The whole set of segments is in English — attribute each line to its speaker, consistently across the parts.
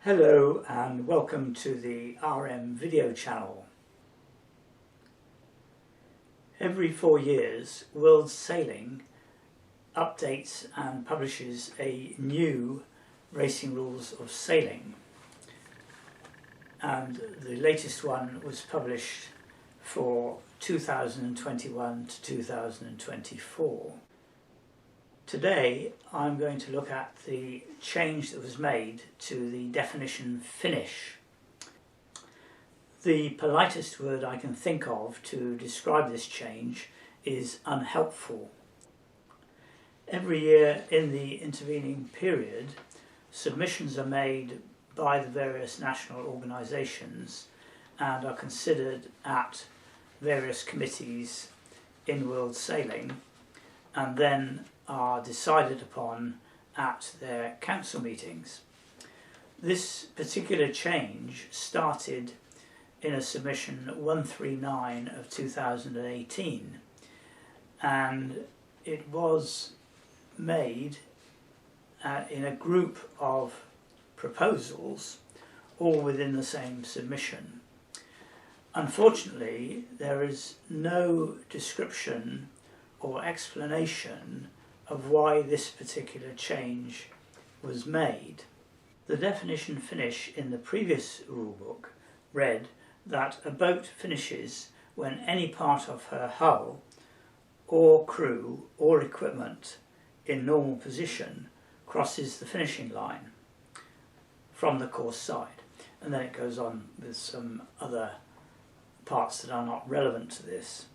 Speaker 1: Hello and welcome to the RMVideoChannel. Every 4 years, World Sailing updates and publishes a new racing rules of sailing, and the latest one was published for 2021 to 2024. Today I'm going to look at the change that was made to the definition finish. The politest word I can think of to describe this change is unhelpful. Every year in the intervening period, submissions are made by the various national organisations and are considered at various committees in World Sailing, and then are decided upon at their council meetings. This particular change started in a submission 139 of 2018, and it was made in a group of proposals, all within the same submission. Unfortunately, there is no description or explanation of why this particular change was made. The definition finish in the previous rulebook read that a boat finishes when any part of her hull or crew or equipment in normal position crosses the finishing line from the course side, and then it goes on with some other parts that are not relevant to this.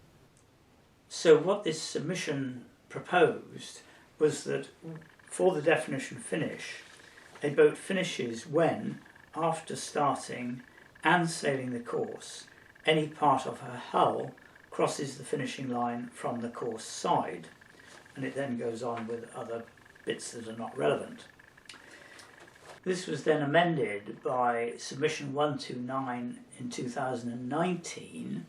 Speaker 1: So what this submission proposed was that for the definition finish, a boat finishes when, after starting and sailing the course, any part of her hull crosses the finishing line from the course side, and it then goes on with other bits that are not relevant. This was then amended by submission 129 in 2019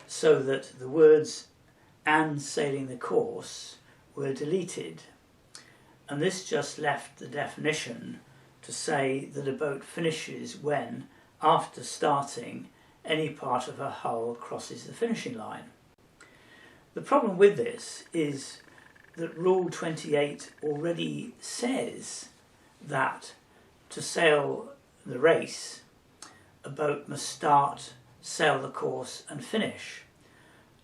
Speaker 1: so that the words "and sailing the course" were deleted, and this just left the definition to say that a boat finishes when, after starting, any part of her hull crosses the finishing line. The problem with this is that Rule 28 already says that to sail the race, a boat must start, sail the course and finish.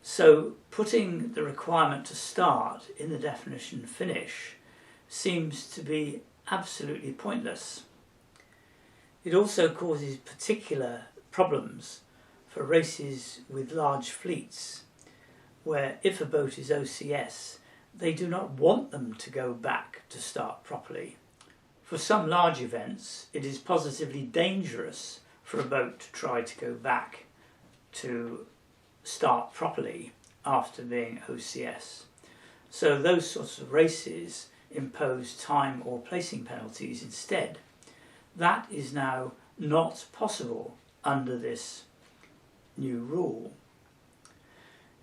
Speaker 1: So putting the requirement to start in the definition finish seems to be absolutely pointless. It also causes particular problems for races with large fleets, where if a boat is OCS, they do not want them to go back to start properly. For some large events, it is positively dangerous for a boat to try to go back to start properly after being OCS. So those sorts of races impose time or placing penalties instead. That is now not possible under this new rule.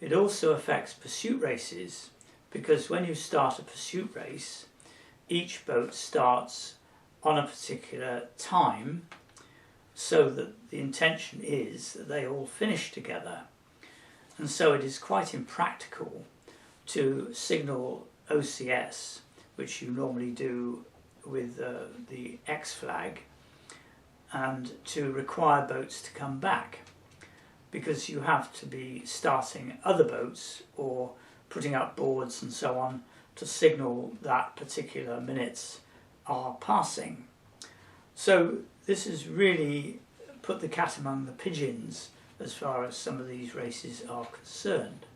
Speaker 1: It also affects pursuit races, because when you start a pursuit race, each boat starts on a particular time so that the intention is that they all finish together. And so it is quite impractical to signal OCS, which you normally do with the X flag, and to require boats to come back, because you have to be starting other boats or putting up boards and so on to signal that particular minutes are passing. So this has really put the cat among the pigeons as far as some of these races are concerned.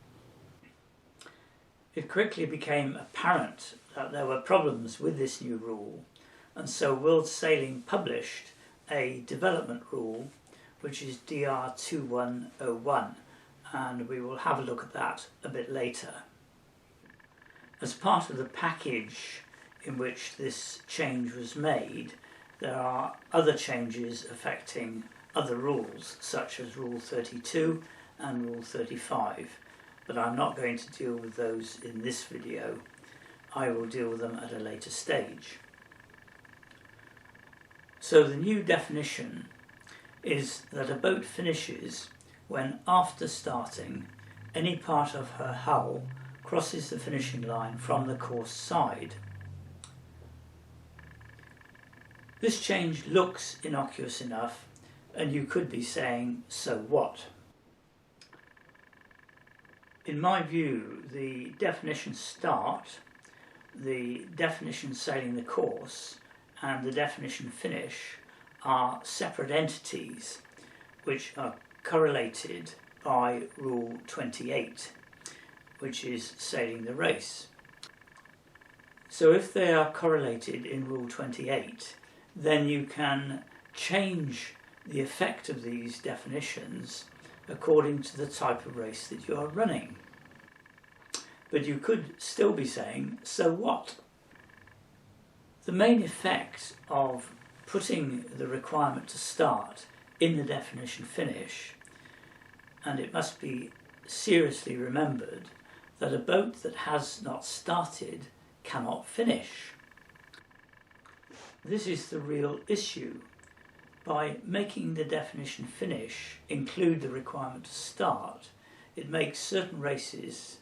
Speaker 1: It quickly became apparent that there were problems with this new rule, and so World Sailing published a development rule, which is DR 2101, and we will have a look at that a bit later. As part of the package in which this change was made, there are other changes affecting other rules, such as Rule 32 and Rule 35, but I'm not going to deal with those in this video. I will deal with them at a later stage. So the new definition is that a boat finishes when, after starting, any part of her hull crosses the finishing line from the course side. This change looks innocuous enough, and you could be saying, so what? In my view, the definition start, the definition sailing the course, and the definition finish are separate entities which are correlated by Rule 28, which is sailing the race. So if they are correlated in Rule 28, then you can change the effect of these definitions according to the type of race that you are running. But you could still be saying, so what? The main effect of putting the requirement to start in the definition finish, and it must be seriously remembered that a boat that has not started cannot finish. This is the real issue. By making the definition finish include the requirement to start, it makes certain races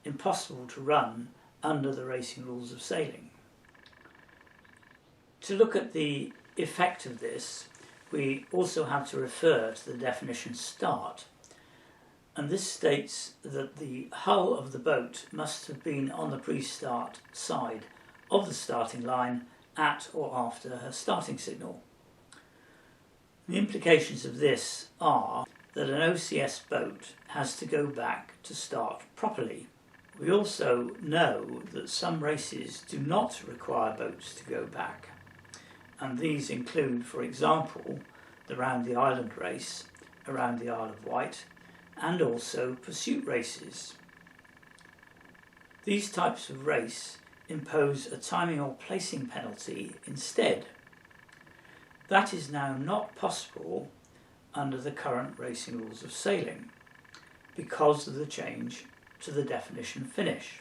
Speaker 1: impossible to run under the racing rules of sailing. To look at the effect of this, we also have to refer to the definition start, and this states that the hull of the boat must have been on the pre-start side of the starting line at or after her starting signal. The implications of this are that an OCS boat has to go back to start properly. We also know that some races do not require boats to go back, and these include, for example, the Round the Island race, around the Isle of Wight, and also pursuit races. These types of race impose a timing or placing penalty instead. That is now not possible under the current racing rules of sailing because of the change to the definition finish.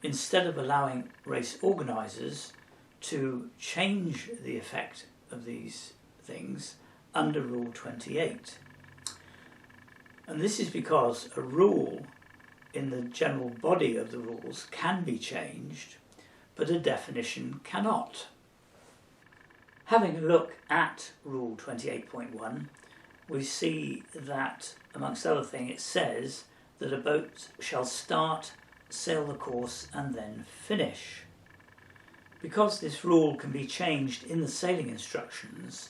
Speaker 1: Instead of allowing race organisers to change the effect of these things under Rule 28. And this is because a rule in the general body of the rules can be changed, but a definition cannot. Having a look at Rule 28.1, we see that, amongst other things, it says that a boat shall start, sail the course and then finish. Because this rule can be changed in the sailing instructions,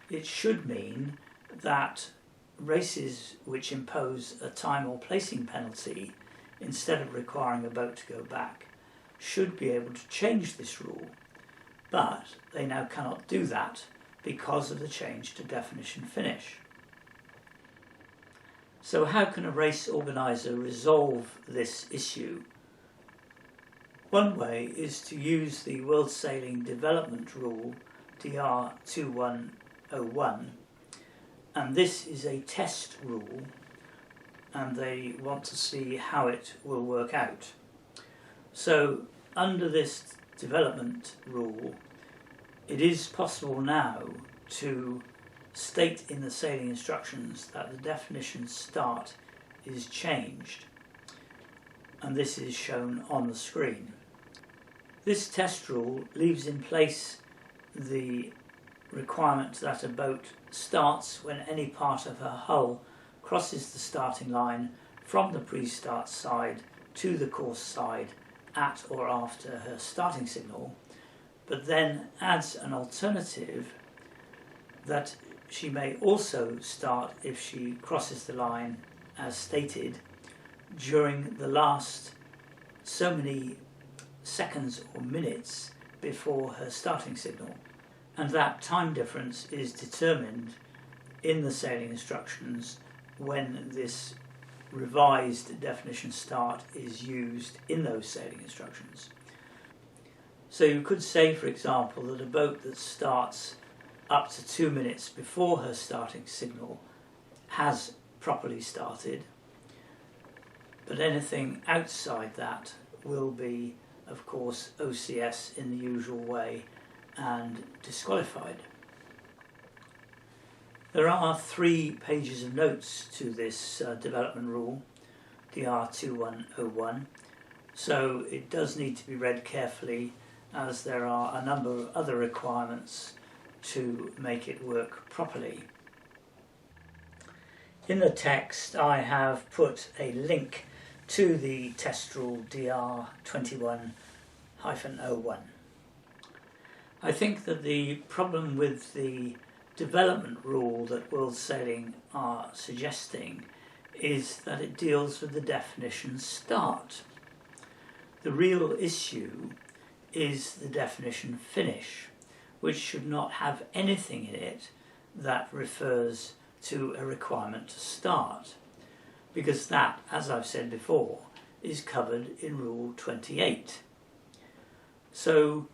Speaker 1: it should mean that races which impose a time or placing penalty instead of requiring a boat to go back should be able to change this rule, but they now cannot do that because of the change to definition finish. So how can a race organiser resolve this issue? One way is to use the World Sailing Development Rule, DR 2101, and this is a test rule, and they want to see how it will work out. So under this development rule, it is possible now to state in the sailing instructions that the definition start is changed, and this is shown on the screen. This test rule leaves in place the requirement that a boat starts when any part of her hull crosses the starting line from the pre-start side to the course side at or after her starting signal, but then adds an alternative that she may also start if she crosses the line as stated during the last so many seconds or minutes before her starting signal, and that time difference is determined in the sailing instructions when this revised definition start is used in those sailing instructions. So you could say, for example, that a boat that starts up to 2 minutes before her starting signal has properly started, but anything outside that will be, of course, OCS in the usual way and disqualified. There are 3 pages of notes to this development rule, DR2101, so it does need to be read carefully, as there are a number of other requirements to make it work properly. In the text I have put a link to the test rule DR21-01. I think that the problem with the development rule that World Sailing are suggesting is that it deals with the definition start. The real issue is the definition finish, which should not have anything in it that refers to a requirement to start, because that, as I've said before, is covered in Rule 28. So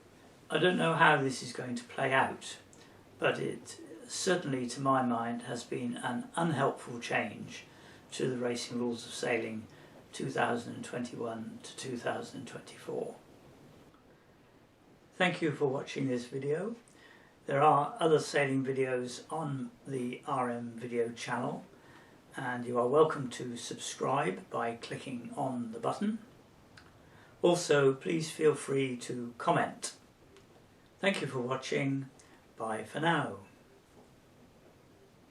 Speaker 1: I don't know how this is going to play out, but it certainly, to my mind, has been an unhelpful change to the Racing Rules of Sailing 2021 to 2024. Thank you for watching this video. There are other sailing videos on the RMVideoChannel, and you are welcome to subscribe by clicking on the button. Also, please feel free to comment. Thank you for watching. Bye for now.